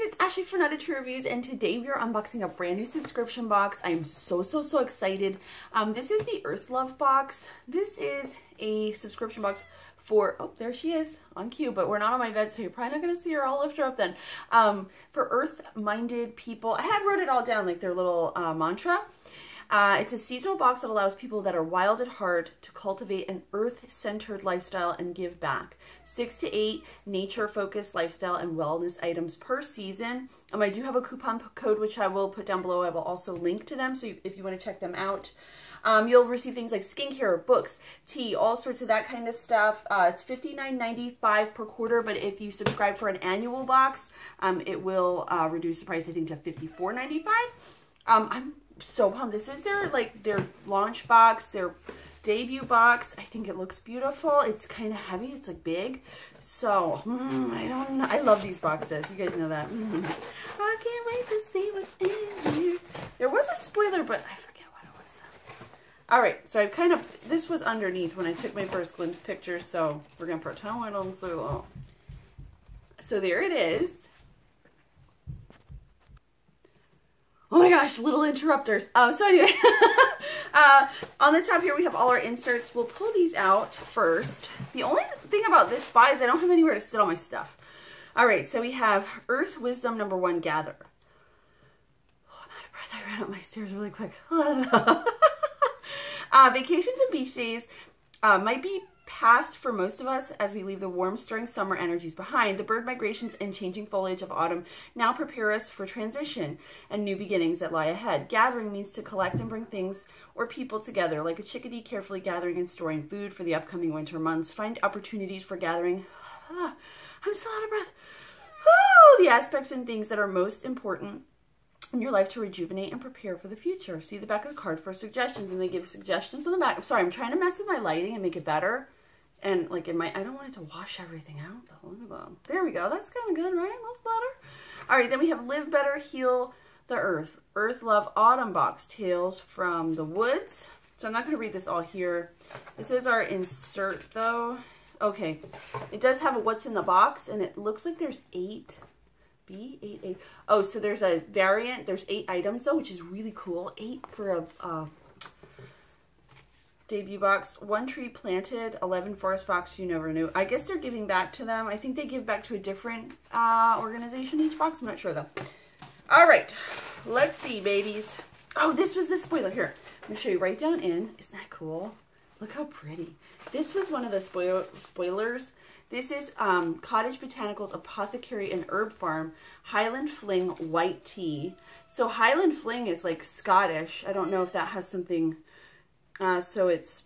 it's Asheli for Nutted True Reviews, and today we are unboxing a brand new subscription box. I am so excited. This is the Earthlove box. This is a subscription box for, oh, there she is on cue, but we're not on my bed, so you're probably not going to see her. I'll lift her up then. For earth-minded people, I had wrote it all down, like their little mantra. It's a seasonal box that allows people that are wild at heart to cultivate an earth-centered lifestyle and give back. 6 to 8 nature-focused lifestyle and wellness items per season. I do have a coupon code, which I will put down below. I will also link to them, so if you want to check them out. You'll receive things like skincare, books, tea, all sorts of that kind of stuff. It's $59.95 per quarter, but if you subscribe for an annual box, it will reduce the price, I think, to $54.95. I'm so pumped. This is their launch box, their debut box. I think it looks beautiful. It's kind of heavy. It's like big. So I don't know. I love these boxes. You guys know that. I can't wait to see what's in here. There was a spoiler, but I forget what it was though. All right. So I kind of, this was underneath when I took my first glimpse picture. So we're going to pretend I don't see it. So there it is. Oh my gosh, little interrupters. So anyway, on the top here we have all our inserts. We'll pull these out first. The only thing about this spot is I don't have anywhere to sit all my stuff. All right, so we have Earth Wisdom #1 Gather. Oh, I'm out of breath. I ran up my stairs really quick. Vacations and beach days might be past for most of us as we leave the warm, stirring summer energies behind. The bird migrations and changing foliage of autumn now prepare us for transition and new beginnings that lie ahead. Gathering means to collect and bring things or people together, like a chickadee carefully gathering and storing food for the upcoming winter months. Find opportunities for gathering. I'm still out of breath. The aspects and things that are most important in your life to rejuvenate and prepare for the future. See the back of the card for suggestions, and they give suggestions on the back. I'm sorry, I'm trying to mess with my lighting and make it better. And like I don't want it to wash everything out though. There we go. That's kind of good, right? That's better. All right, then we have Live Better, Heal the Earth. Earthlove Autumn Box, Tales from the Woods. So I'm not going to read this all here. This is our insert though. Okay, it does have a what's in the box, and it looks like there's 8. B8. Oh, so there's a variant. There's 8 items though, which is really cool. 8 for a debut box. 1 tree planted, 11 forest box you never knew. I guess they're giving back to them. I think they give back to a different organization each box. I'm not sure though. All right, let's see, babies. Oh, this was the spoiler. Here, I'm gonna show you right down in. Isn't that cool? Look how pretty. This was one of the spoilers. This is Cottage Botanicals Apothecary and Herb Farm Highland Fling White Tea. So Highland Fling is like Scottish. I don't know if that has something. So it's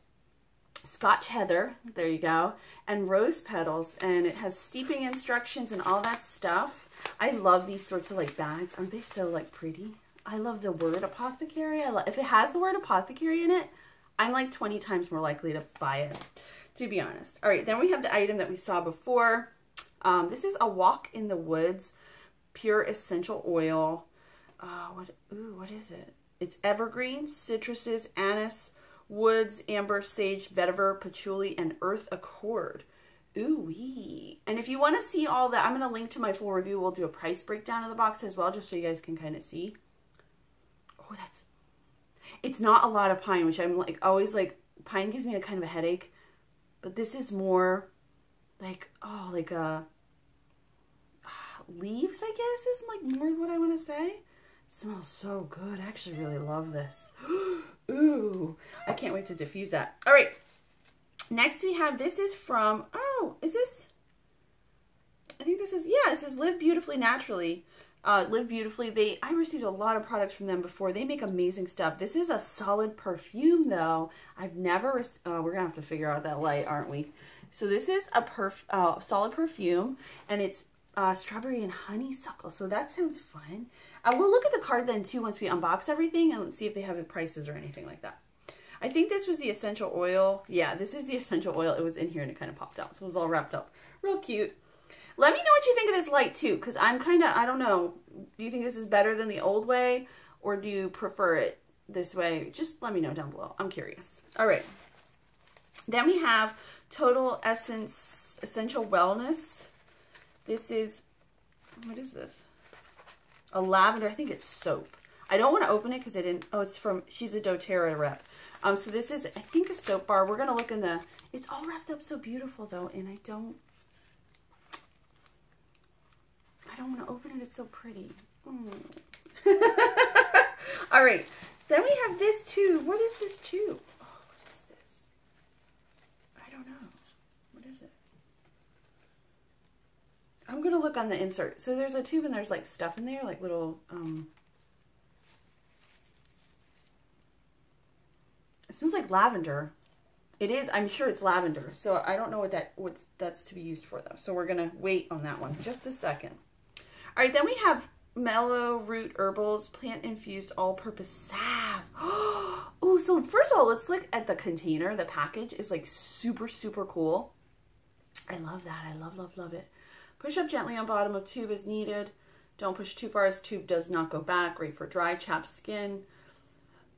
Scotch Heather, there you go, and Rose Petals, and it has steeping instructions and all that stuff. I love these sorts of like bags. Aren't they so like pretty? I love the word apothecary. If it has the word apothecary in it, I'm like 20 times more likely to buy it, to be honest. All right, then we have the item that we saw before. This is a Walk in the Woods Pure Essential Oil. What is it? It's evergreen, citruses, anise, woods, amber, sage, vetiver, patchouli, and earth accord. Ooh-wee. And if you want to see all that, I'm going to link to my full review. We'll do a price breakdown of the box as well, just so you guys can kind of see. Oh, it's not a lot of pine, which I'm like always like, pine gives me a kind of a headache. But this is more like, oh, like leaves, I guess, is like more what I want to say. It smells so good. I actually really love this. Ooh, I can't wait to diffuse that. All right. Next we have, this is from, oh, is this? I think this is, yeah, this is Live Beautifully Naturally. Live Beautifully. I received a lot of products from them before. They make amazing stuff. This is a solid perfume though. I've never, we're gonna have to figure out that light, aren't we? So this is a solid perfume, and it's strawberry and honeysuckle. So that sounds fun. We'll look at the card then too once we unbox everything and see if they have the prices or anything like that. I think this was the essential oil. Yeah, this is the essential oil. It was in here and it kind of popped out. So it was all wrapped up. Real cute. Let me know what you think of this light too, because I'm kind of, I don't know. Do you think this is better than the old way, or do you prefer it this way? Just let me know down below. I'm curious. All right. Then we have Total Essence Essential Wellness. This is, what is this? A lavender, I think it's soap. I don't want to open it because I didn't, oh, it's from, she's a doTERRA rep. So this is, I think, a soap bar. We're going to look in the, it's all wrapped up so beautiful though, and I don't want to open it. It's so pretty. All right. Then we have this tube. What is this tube? Oh, what is this? I don't know. What is it? I'm going to look on the insert. So there's a tube and there's like stuff in there, like little, it smells like lavender. It is, I'm sure it's lavender. So I don't know what that's to be used for though. So we're going to wait on that one just a second. All right, then we have Mellow Root Herbals Plant Infused All-Purpose Salve. Oh, so first of all, let's look at the container. The package is like super, super cool. I love that. I love, love, love it. Push up gently on bottom of tube as needed. Don't push too far as tube does not go back. Great for dry, chapped skin.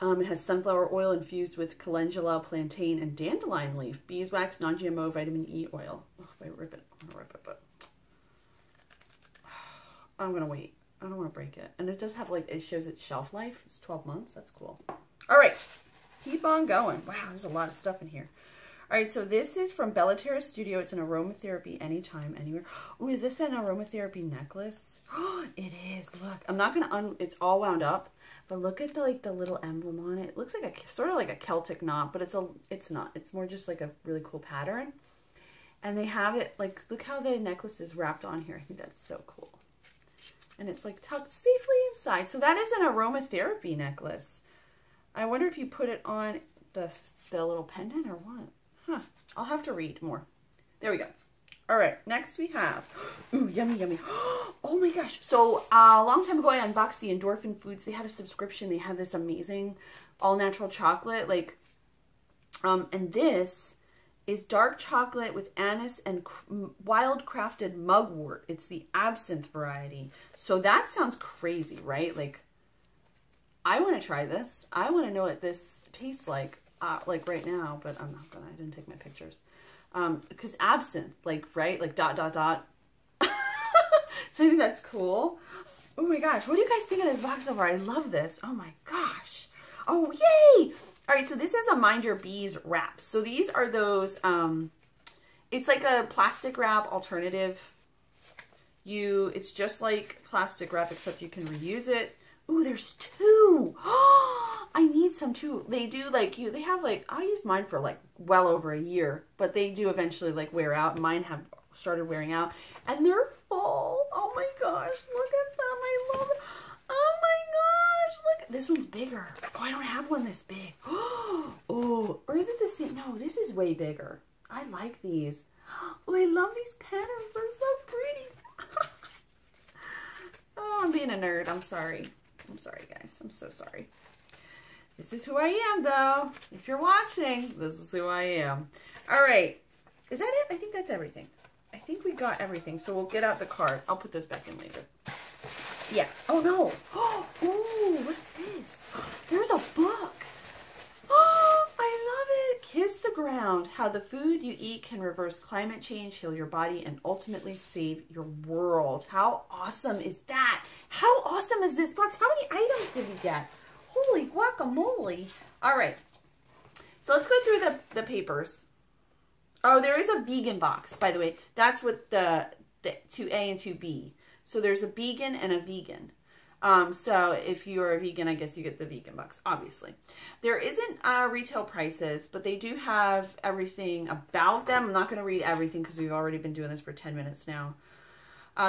It has sunflower oil infused with calendula, plantain, and dandelion leaf. Beeswax, non-GMO, vitamin E oil. Oh, if I rip it, I'm gonna rip it, but I'm gonna wait. I don't want to break it. And it does have like, it shows its shelf life. It's 12 months. That's cool. All right, keep on going. Wow, there's a lot of stuff in here. All right, so this is from Bellaterra Studio. It's an aromatherapy anytime, anywhere. Oh, is this an aromatherapy necklace? Oh, it is. Look, I'm not gonna it's all wound up, but look at the little emblem on it. It looks like a sort of like a Celtic knot, but it's not. It's more just like a really cool pattern. And they have it like, look how the necklace is wrapped on here. I think that's so cool. And it's like tucked safely inside. So that is an aromatherapy necklace. I wonder if you put it on the little pendant or what? Huh. I'll have to read more. There we go. All right. Next we have, ooh, yummy, yummy. Oh my gosh. So a long time ago, I unboxed the Endorphin Foods. They had a subscription. They have this amazing all natural chocolate. Like, and this is dark chocolate with anise and wild crafted mugwort. It's the absinthe variety. So that sounds crazy, right? Like, I want to try this. I want to know what this tastes like right now, but I'm not gonna, I didn't take my pictures. Because absinthe, like, right? Like dot, dot, dot. So I think that's cool. Oh my gosh. What do you guys think of this box so far? I love this. Oh my gosh. Oh, yay. All right, so this is a Mind Your Bees wrap. So these are those, it's like a plastic wrap alternative. It's just like plastic wrap, except you can reuse it. Ooh, there's two. I need some too. They do like, they have like, I used mine for like well over a year, but they do eventually like wear out. Mine have started wearing out and they're full. Oh my gosh, look at them. I love it. Oh my gosh, look, this one's bigger. Oh, I don't have one this big. Oh, or is it the same? No, this is way bigger. I like these. Oh, I love these patterns. They're so pretty. Oh, I'm being a nerd. I'm sorry. I'm sorry, guys. I'm so sorry. This is who I am, though. If you're watching, this is who I am. All right. Is that it? I think that's everything. I think we got everything. So we'll get out the card. I'll put those back in later. Yeah. Oh, no. Oh, what's this? There's a book. Oh, I love it. Kiss the Ground. How the food you eat can reverse climate change, heal your body, and ultimately save your world. How awesome is that? How awesome is this box? How many items did we get? Holy guacamole. All right. So let's go through the papers. Oh, there is a vegan box, by the way. That's what the 2A and 2B. So there's a vegan and a vegan. So if you're a vegan, I guess you get the vegan box, obviously. There isn't retail prices, but they do have everything about them. I'm not going to read everything because we've already been doing this for 10 minutes now.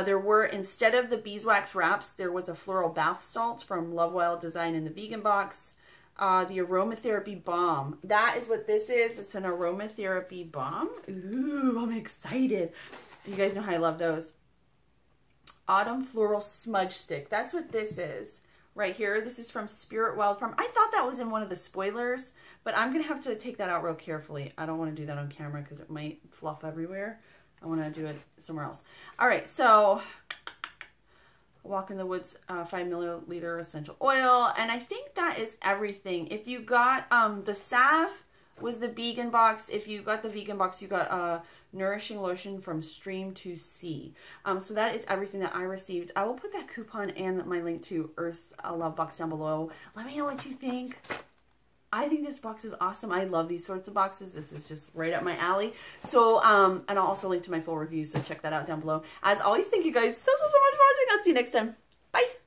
There were, instead of the beeswax wraps, there was a floral bath salt from Love Wild Design in the vegan box. The aromatherapy balm. That is what this is. It's an aromatherapy balm. Ooh, I'm excited. You guys know how I love those. Autumn Floral Smudge Stick. That's what this is right here. This is from Spirit Wild Farm. I thought that was in one of the spoilers, but I'm going to have to take that out real carefully. I don't want to do that on camera because it might fluff everywhere. I want to do it somewhere else. All right, so Walk in the Woods 5 milliliter essential oil. And I think that is everything. If you got the salve, was the vegan box. If you got the vegan box, you got a nourishing lotion from Stream to Sea. So that is everything that I received. I will put that coupon and my link to Earthlove box down below. Let me know what you think. I think this box is awesome. I love these sorts of boxes. This is just right up my alley. So, and I'll also link to my full review, so check that out down below. As always, thank you guys so much for watching. I'll see you next time. Bye.